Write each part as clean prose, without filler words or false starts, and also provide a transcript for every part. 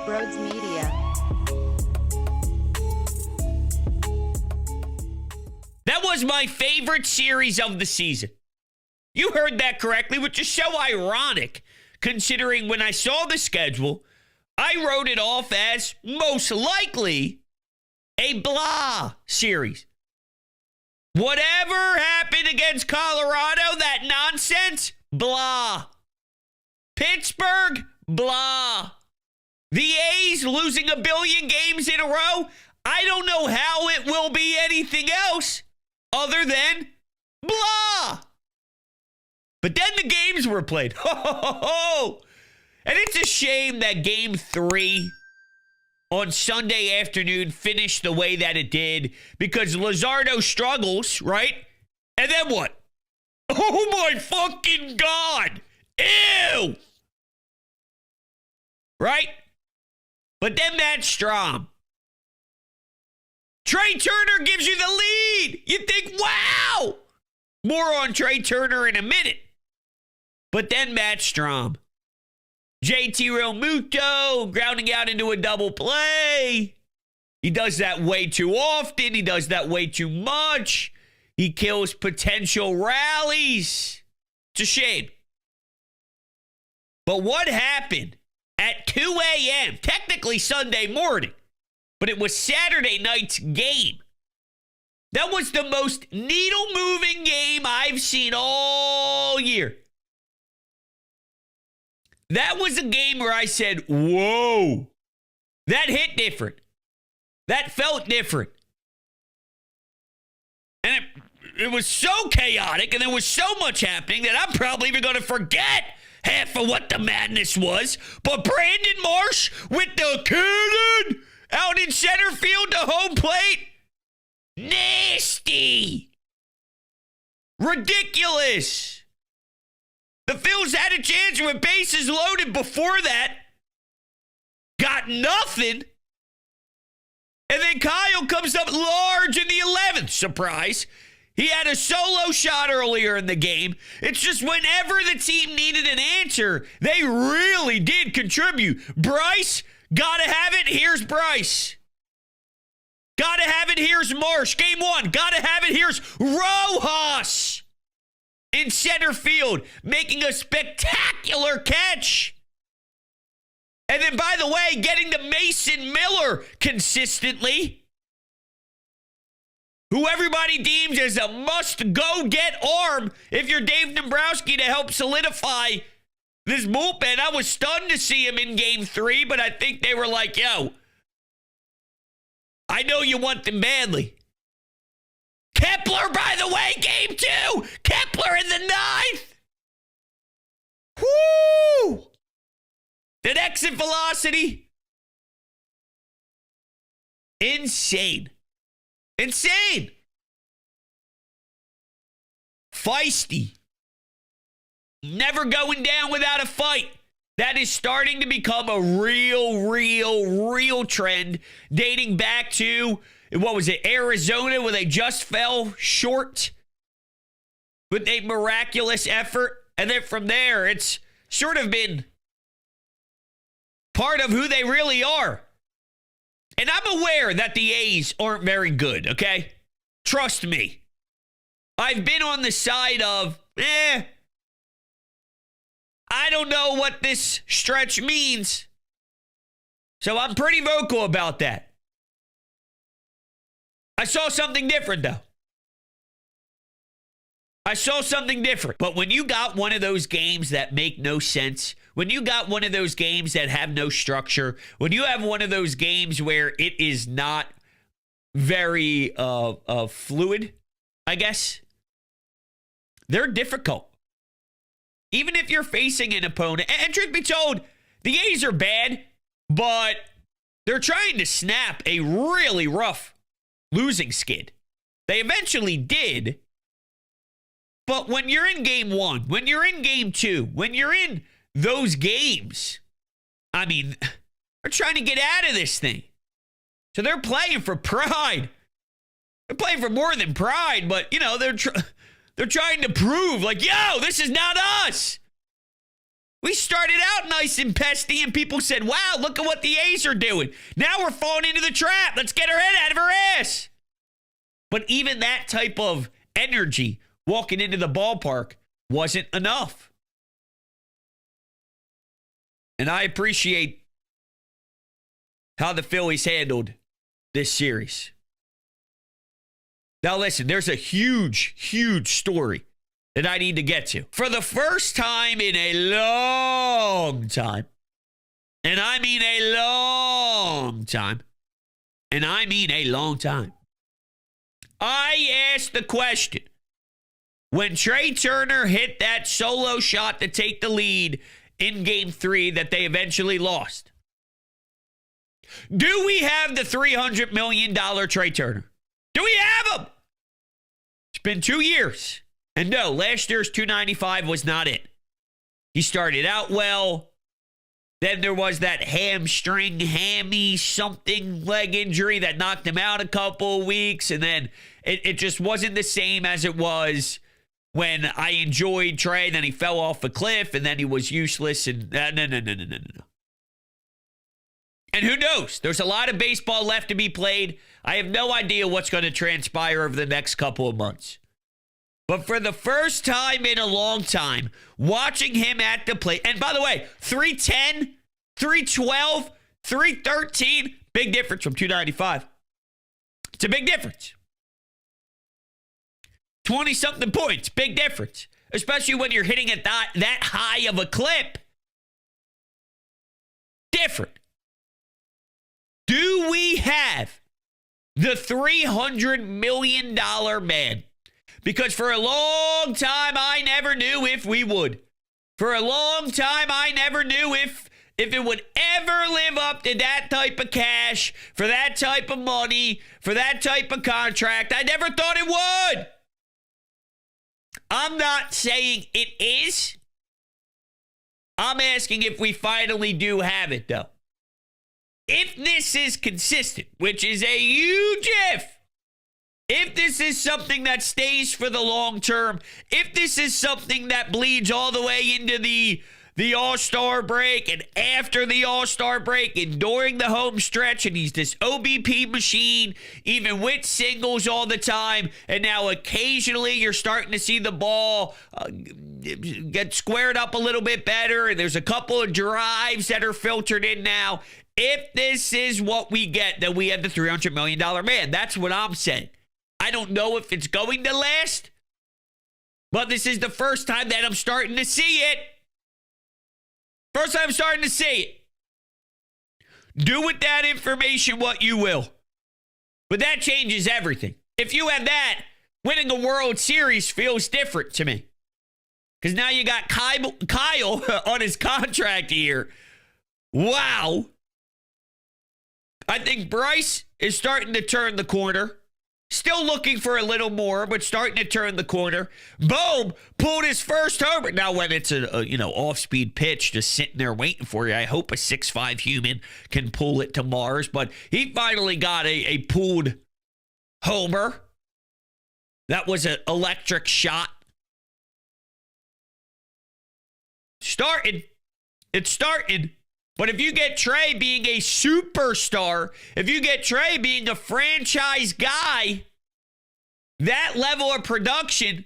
Brodes Media. That was my favorite series of the season. You heard that correctly, which is so ironic, considering when I saw the schedule, I wrote it off as most likely a blah series. Whatever happened against Colorado, that nonsense, blah. Pittsburgh, blah. The A's losing a billion games in a row, I don't know how it will be anything else other than blah. But then the games were played. Ho, ho, ho, ho. And it's a shame that game 3 on Sunday afternoon finished the way that it did because Luzardo struggles, right? And then what? Oh my fucking God. Ew. Right? But then Matt Strom. Trey Turner gives you the lead. You think, wow. More on Trey Turner in a minute. But then Matt Strom. JT Realmuto grounding out into a double play. He does that way too often. He does that way too much. He kills potential rallies. It's a shame. But what happened at 2 a.m., technically Sunday morning, but it was Saturday night's game. That was the most needle-moving game I've seen all year. That was a game where I said, whoa, that hit different. That felt different. And it was so chaotic and there was so much happening that I'm probably even going to forget half of what the madness was. But Brandon Marsh with the cannon out in center field to home plate. Nasty. Ridiculous. The Phillies had a chance with bases loaded before that. Got nothing. And then Kyle comes up large in the 11th. Surprise. He had a solo shot earlier in the game. It's just whenever the team needed an answer, they really did contribute. Bryce, gotta have it. Here's Bryce. Gotta have it. Here's Marsh. Game 1. Gotta have it. Here's Rojas in center field, making a spectacular catch. And then, by the way, getting to Mason Miller consistently, who everybody deems as a must-go-get arm if you're Dave Dombrowski to help solidify this bullpen. I was stunned to see him in game 3, but I think they were like, yo, I know you want them badly. Kepler, by the way, game 2. Kepler in the 9th. Woo! That exit velocity. Insane. Insane. Feisty. Never going down without a fight. That is starting to become a real trend dating back to, what was it, Arizona, where they just fell short with a miraculous effort. And then from there, it's sort of been part of who they really are. And I'm aware that the A's aren't very good, okay? Trust me. I've been on the side of, I don't know what this stretch means. So I'm pretty vocal about that. I saw something different, though. I saw something different. But when you got one of those games that make no sense, when you got one of those games that have no structure, when you have one of those games where it is not very fluid, I guess, they're difficult. Even if you're facing an opponent, and truth be told, the A's are bad, but they're trying to snap a really rough losing skid. They eventually did. But when you're in game 1, when you're in game 2, when you're in those games, I mean, they're trying to get out of this thing. So they're playing for pride. They're playing for more than pride, but, you know, they're trying to prove, like, yo, this is not us. We started out nice and pesty, and people said, wow, look at what the A's are doing. Now we're falling into the trap. Let's get our head out of our ass. But even that type of energy walking into the ballpark wasn't enough. And I appreciate how the Phillies handled this series. Now listen, there's a huge, huge story that I need to get to. For the first time in a long time, and I mean a long time, and I mean a long time, I asked the question, when Trey Turner hit that solo shot to take the lead in Game 3 that they eventually lost, do we have the $300 million Trey Turner? Do we have him? It's been 2 years. And no, last year's 295 was not it. He started out well. Then there was that hammy something leg injury that knocked him out a couple of weeks. And then it just wasn't the same as it was when I enjoyed Trey. Then he fell off a cliff and then he was useless. And no. And who knows? There's a lot of baseball left to be played. I have no idea what's going to transpire over the next couple of months. But for the first time in a long time, watching him at the plate, and by the way, 310, 312, 313, big difference from 295. It's a big difference. 20-something points, big difference. Especially when you're hitting at that high of a clip. Different. Do we have the $300 million man? Because for a long time, I never knew if we would. For a long time, I never knew if it would ever live up to that type of cash, for that type of money, for that type of contract. I never thought it would. I'm not saying it is. I'm asking if we finally do have it, though. If this is consistent, which is a huge if this is something that stays for the long term, if this is something that bleeds all the way into the All-Star break and after the All-Star break and during the home stretch, and he's this OBP machine, even with singles all the time, and now occasionally you're starting to see the ball get squared up a little bit better, and there's a couple of drives that are filtered in now. If this is what we get, then we have the $300 million man. That's what I'm saying. I don't know if it's going to last, but this is the first time that I'm starting to see it. First time I'm starting to see it. Do with that information what you will. But that changes everything. If you have that, winning a World Series feels different to me. Because now you got Kyle on his contract here. Wow. I think Bryce is starting to turn the corner. Still looking for a little more, but starting to turn the corner. Bohm pulled his first homer. Now, when it's a off-speed pitch just sitting there waiting for you, I hope a 6'5" human can pull it to Mars. But he finally got a pulled homer. That was an electric shot. It's starting. But if you get Trey being a superstar, if you get Trey being a franchise guy, that level of production,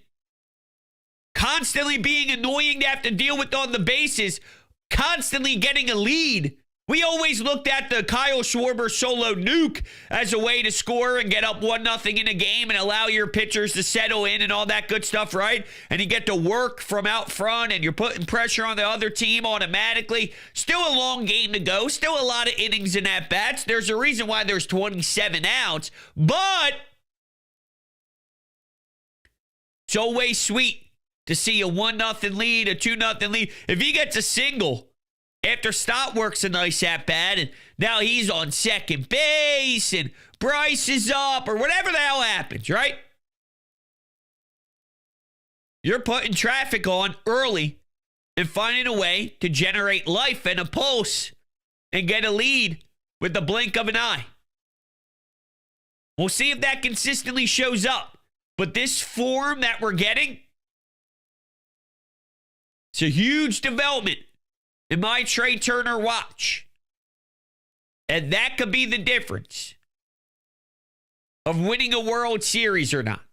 constantly being annoying to have to deal with on the bases, constantly getting a lead. We always looked at the Kyle Schwarber solo nuke as a way to score and get up 1-0 in a game and allow your pitchers to settle in and all that good stuff, right? And you get to work from out front and you're putting pressure on the other team automatically. Still a long game to go. Still a lot of innings and at-bats. There's a reason why there's 27 outs. But it's always sweet to see a 1-0 lead, a 2-0 lead. If he gets a single after Stott works a nice at-bat, and now he's on second base, and Bryce is up, or whatever the hell happens, right? You're putting traffic on early and finding a way to generate life and a pulse and get a lead with the blink of an eye. We'll see if that consistently shows up. But this form that we're getting, it's a huge development in my Trey Turner watch. And that could be the difference of winning a World Series or not.